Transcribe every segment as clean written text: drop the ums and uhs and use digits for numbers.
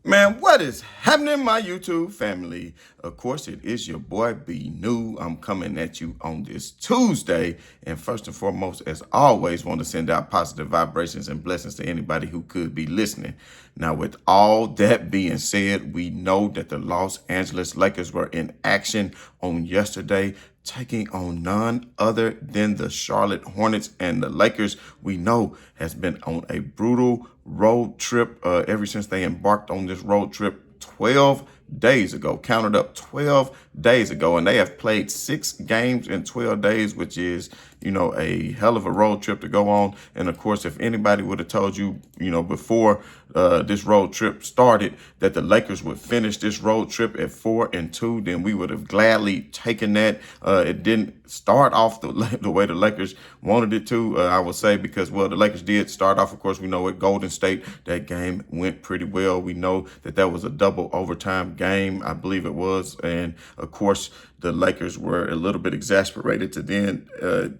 Man, what is happening, my YouTube family? Of course, it is your boy B New. I'm coming at you on this Tuesday. And first and foremost, as always, want to send out positive vibrations and blessings to anybody who could be listening. Now, with all that being said, we know that the Los Angeles Lakers were in action on yesterday, taking on none other than the Charlotte Hornets. And the Lakers, we know, has been on a brutal road trip ever since they embarked on this road trip 12 days ago. Counted up 12 days ago, and they have played 6 games in 12 days, which is, a hell of a road trip to go on. And of course, if anybody would have told you, before this road trip started that the Lakers would finish this road trip at 4-2, then we would have gladly taken that. It didn't start off the way the Lakers wanted it to, I would say, because, well, the Lakers did start off, of course, we know at Golden State, that game went pretty well. We know that was a double overtime game, I believe it was. And of course, the Lakers were a little bit exasperated to then,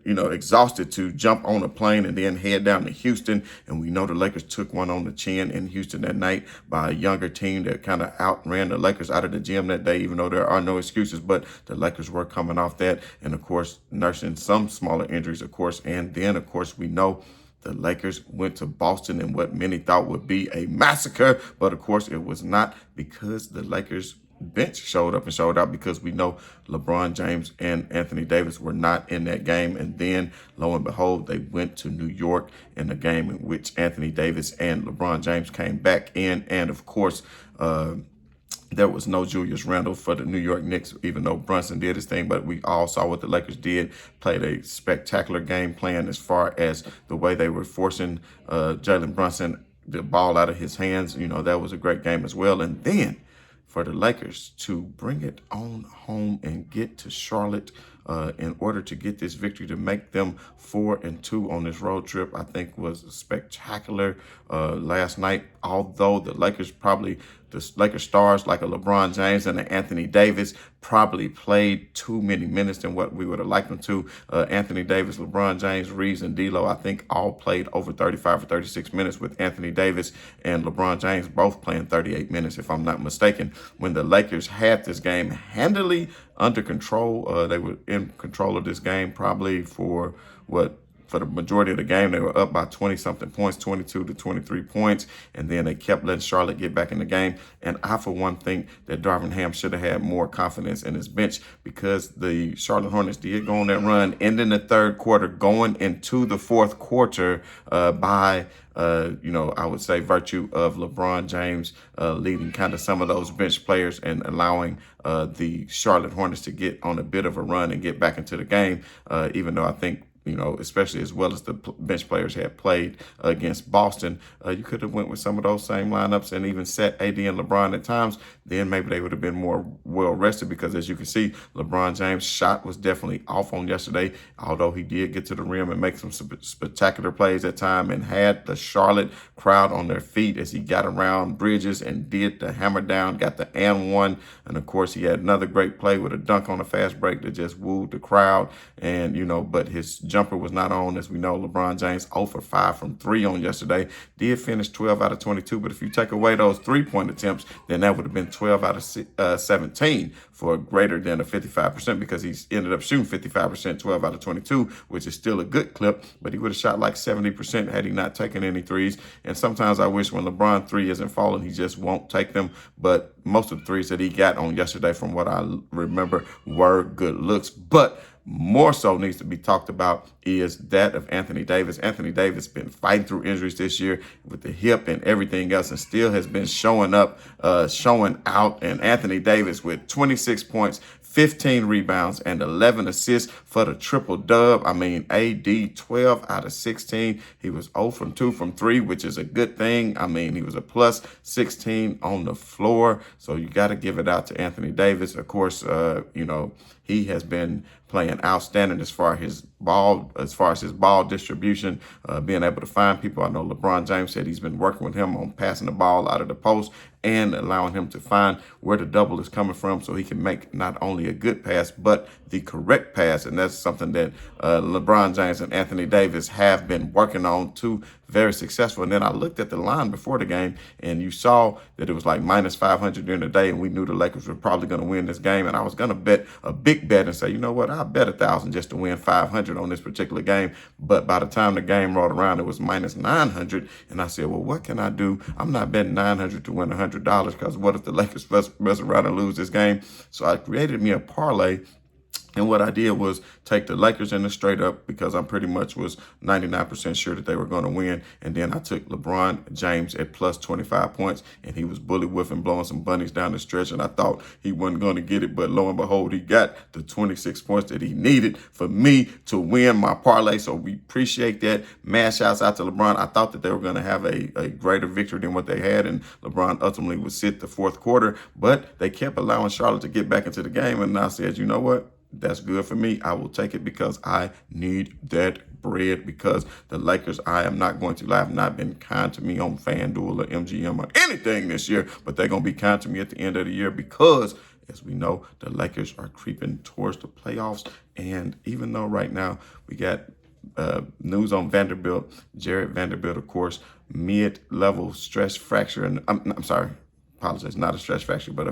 exhausted to jump on a plane and then head down to Houston. And we know the Lakers took one on the chin in Houston that night by a younger team that kind of outran the Lakers out of the gym that day, even though there are no excuses. But the Lakers were coming off that and, of course, nursing some smaller injuries, of course. And then, of course, we know the Lakers went to Boston in what many thought would be a massacre. But, of course, it was not, because the Lakers bench showed up and showed out, because we know LeBron James and Anthony Davis were not in that game. And then, lo and behold, they went to New York in a game in which Anthony Davis and LeBron James came back in. And, of course, there was no Julius Randle for the New York Knicks, even though Brunson did his thing. But we all saw what the Lakers did, played a spectacular game plan as far as the way they were forcing Jalen Brunson the ball out of his hands. That was a great game as well. And then for the Lakers to bring it on home and get to Charlotte in order to get this victory to make them 4-2 on this road trip, I think was spectacular last night. Although the Lakers stars like a LeBron James and an Anthony Davis probably played too many minutes than what we would have liked them to. Anthony Davis, LeBron James, Reeves, and D'Lo, I think all played over 35 or 36 minutes, with Anthony Davis and LeBron James both playing 38 minutes, if I'm not mistaken. When the Lakers had this game handily under control, they were in control of this game probably for the majority of the game. They were up by 20-something points, 22 to 23 points, and then they kept letting Charlotte get back in the game. And I, for one, think that Darvin Ham should have had more confidence in his bench, because the Charlotte Hornets did go on that run, ending the third quarter, going into the fourth quarter by I would say virtue of LeBron James leading kind of some of those bench players and allowing the Charlotte Hornets to get on a bit of a run and get back into the game, even though I think, especially as well as the bench players had played against Boston, you could have went with some of those same lineups and even set AD and LeBron at times. Then maybe they would have been more well-rested, because as you can see, LeBron James' shot was definitely off on yesterday, although he did get to the rim and make some spectacular plays at time and had the Charlotte crowd on their feet as he got around Bridges and did the hammer down, got the and one. And, of course, he had another great play with a dunk on a fast break that just wooed the crowd. And, but his jumper was not on. As we know, LeBron James 0 for 5 from 3 on yesterday. Did finish 12 out of 22, but if you take away those 3-point attempts, then that would have been 12 out of 17 for greater than a 55%, because he ended up shooting 55%, 12 out of 22, which is still a good clip, but he would have shot like 70% had he not taken any threes. And sometimes I wish when LeBron 3 isn't falling, he just won't take them. But most of the threes that he got on yesterday, from what I remember, were good looks. But more so needs to be talked about is that of Anthony Davis. Anthony Davis been fighting through injuries this year with the hip and everything else, and still has been showing up, showing out. And Anthony Davis with 26 points, 15 rebounds, and 11 assists for the triple dub. I mean, AD 12 out of 16. He was 0 from 2 from 3, which is a good thing. I mean, he was a plus 16 on the floor. So you got to give it out to Anthony Davis. Of course, he has been playing outstanding as far as his ball distribution, being able to find people. I know LeBron James said he's been working with him on passing the ball out of the post and allowing him to find where the double is coming from so he can make not only a good pass, but the correct pass. And that's something that LeBron James and Anthony Davis have been working on too, very successful. And then I looked at the line before the game, and you saw that it was like minus 500 during the day, and we knew the Lakers were probably going to win this game. And I was going to bet a big bet and say, you know what, I'll bet 1,000 just to win 500 on this particular game. But by the time the game rolled around, it was minus 900. And I said, well, what can I do? I'm not betting 900 to win $100 because what if the Lakers mess around and lose this game? So I created me a parlay. And what I did was take the Lakers in the straight up because I pretty much was 99% sure that they were going to win. And then I took LeBron James at plus 25 points, and he was bully whiffing, blowing some bunnies down the stretch. And I thought he wasn't going to get it, but lo and behold, he got the 26 points that he needed for me to win my parlay. So we appreciate that. Mad shouts out to LeBron. I thought that they were going to have a greater victory than what they had, and LeBron ultimately would sit the fourth quarter, but they kept allowing Charlotte to get back into the game. And I said, you know what? That's good for me. I will take it because I need that bread, because the Lakers, I am not going to lie, have not been kind to me on FanDuel or MGM or anything this year, but they're going to be kind to me at the end of the year because, as we know, the Lakers are creeping towards the playoffs. And even though right now we got news on Vanderbilt, Jared Vanderbilt, of course, mid-level stress fracture, and I'm sorry, apologize, not a stress fracture, but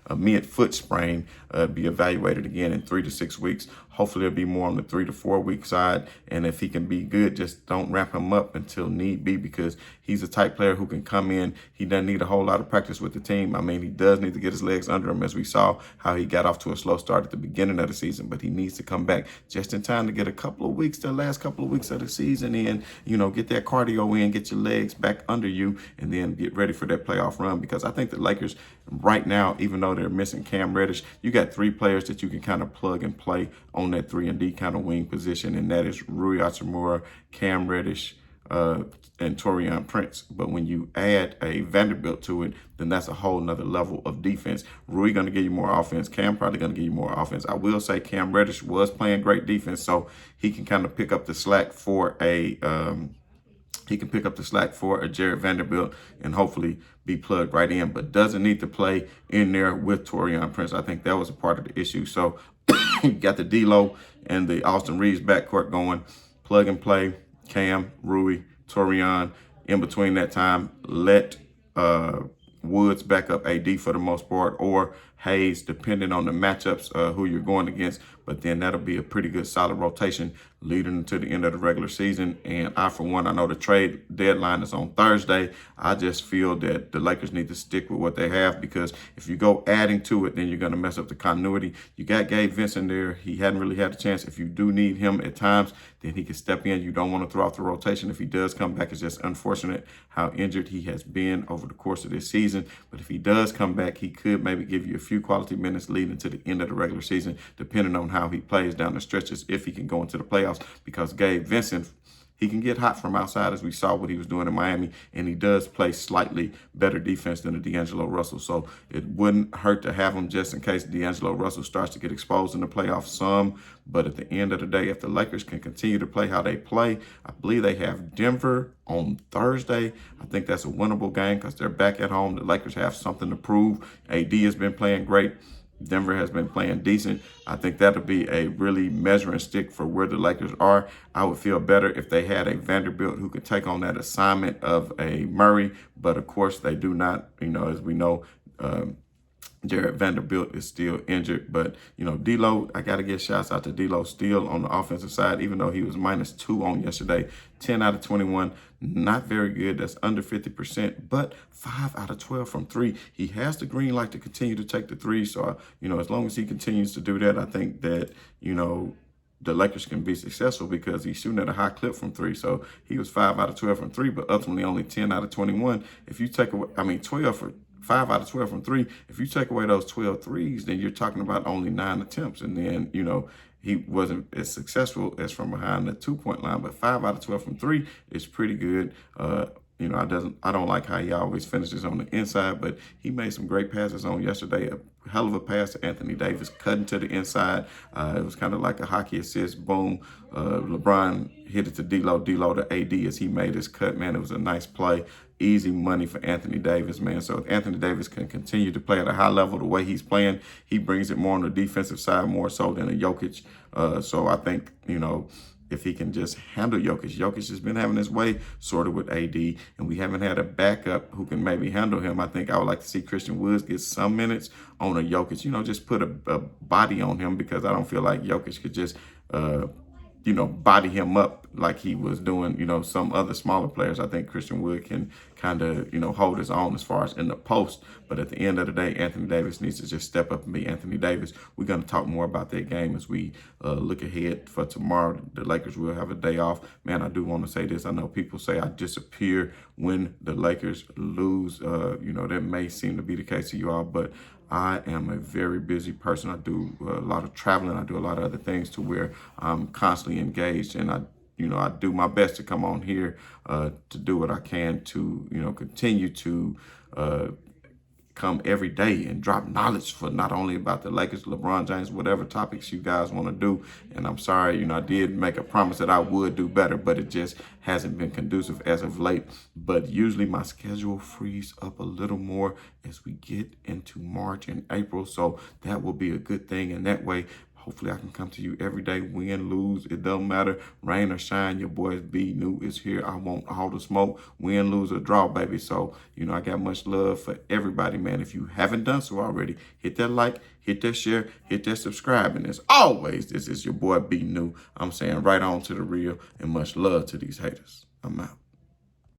a mid-foot sprain, be evaluated again in 3 to 6 weeks. Hopefully it'll be more on the 3 to 4 week side. And if he can be good, just don't wrap him up until need be, because he's a type player who can come in. He doesn't need a whole lot of practice with the team. I mean, he does need to get his legs under him, as we saw how he got off to a slow start at the beginning of the season, but he needs to come back just in time to get a couple of weeks, the last couple of weeks of the season in, get that cardio in, get your legs back under you, and then get ready for that playoff run. Because I think the Lakers right now, even though they're missing Cam Reddish, you got 3 players that you can kind of plug and play on that 3-and-D kind of wing position, and that is Rui Hachimura, Cam Reddish, and Taurean Prince. But when you add a Vanderbilt to it, then that's a whole nother level of defense. Rui going to give you more offense. Cam probably going to give you more offense. I will say Cam Reddish was playing great defense, so he can kind of pick up the slack for a Jared Vanderbilt and hopefully be plugged right in, but doesn't need to play in there with Taurean Prince. I think that was a part of the issue. So you got the D'Lo and the Austin Reeves backcourt going, plug and play, Cam, Rui, Taurean. In between that time, let Woods back up AD for the most part, or Hayes, depending on the matchups, who you're going against. But then that'll be a pretty good solid rotation leading to the end of the regular season. And I, for one, I know the trade deadline is on Thursday. I just feel that the Lakers need to stick with what they have, because if you go adding to it, then you're going to mess up the continuity. You got Gabe Vincent there. He hadn't really had a chance. If you do need him at times, then he can step in. You don't want to throw off the rotation. If he does come back, it's just unfortunate how injured he has been over the course of this season. But if he does come back, he could maybe give you a few quality minutes leading to the end of the regular season, depending on how he plays down the stretches, if he can go into the playoffs. Because Gabe Vincent, he can get hot from outside, as we saw what he was doing in Miami, and he does play slightly better defense than a D'Angelo Russell. So it wouldn't hurt to have him just in case D'Angelo Russell starts to get exposed in the playoffs some. But at the end of the day, if the Lakers can continue to play how they play, I believe they have Denver on Thursday. I think that's a winnable game because they're back at home. The Lakers have something to prove. AD has been playing great. Denver has been playing decent. I think that'll be a really measuring stick for where the Lakers are. I would feel better if they had a Vanderbilt who could take on that assignment of a Murray, but of course they do not. As we know, Jared Vanderbilt is still injured, but D'Lo, I got to give shouts out to D'Lo still on the offensive side, even though he was -2 on yesterday. 10 out of 21, not very good. That's under 50%, but 5 out of 12 from 3. He has the green light to continue to take the 3. So, as long as he continues to do that, I think that, the Lakers can be successful because he's shooting at a high clip from 3. So he was 5 out of 12 from 3, but ultimately only 10 out of 21. If you take away, 5 out of 12 from 3. If you take away those 12 threes, then you're talking about only 9 attempts. And then, he wasn't as successful as from behind the 2-point line, but 5 out of 12 from 3 is pretty good. You know, I don't like how he always finishes on the inside, but he made some great passes on yesterday. A hell of a pass to Anthony Davis, cutting to the inside. It was kind of like a hockey assist. Boom. LeBron hit it to D'Lo to AD as he made his cut. Man, it was a nice play. Easy money for Anthony Davis, man. So if Anthony Davis can continue to play at a high level the way he's playing, he brings it more on the defensive side more so than a Jokic. So I think, you know, if he can just handle Jokic. Jokic has been having his way sort of with AD, and we haven't had a backup who can maybe handle him. I think I would like to see Christian Woods get some minutes on a Jokic, you know, just put a body on him, because I don't feel like Jokic could just, you know, body him up like he was doing, you know, some other smaller players. I think Christian Wood can kind of, you know, hold his own as far as in the post. But at the end of the day, Anthony Davis needs to just step up and be Anthony Davis. We're going to talk more about that game as we look ahead for tomorrow. The Lakers will have a day off. Man, I do want to say this. I know people say I disappear when the Lakers lose. You know, that may seem to be the case to you all, but I am a very busy person. I do a lot of traveling. I do a lot of other things to where I'm constantly engaged, and I do my best to come on here to do what I can to, you know, continue to come every day and drop knowledge for not only about the Lakers, LeBron James, whatever topics you guys want to do. And I'm sorry, you know, I did make a promise that I would do better, but it just hasn't been conducive as of late. But usually my schedule frees up a little more as we get into March and April. So that will be a good thing. And that way, hopefully I can come to you every day, win, lose, it doesn't matter, rain or shine, your boy B New is here. I want all the smoke, win, lose, or draw, baby. So, you know, I got much love for everybody, man. If you haven't done so already, hit that like, hit that share, hit that subscribe. And as always, this is your boy B New. I'm saying right on to the real, and much love to these haters. I'm out.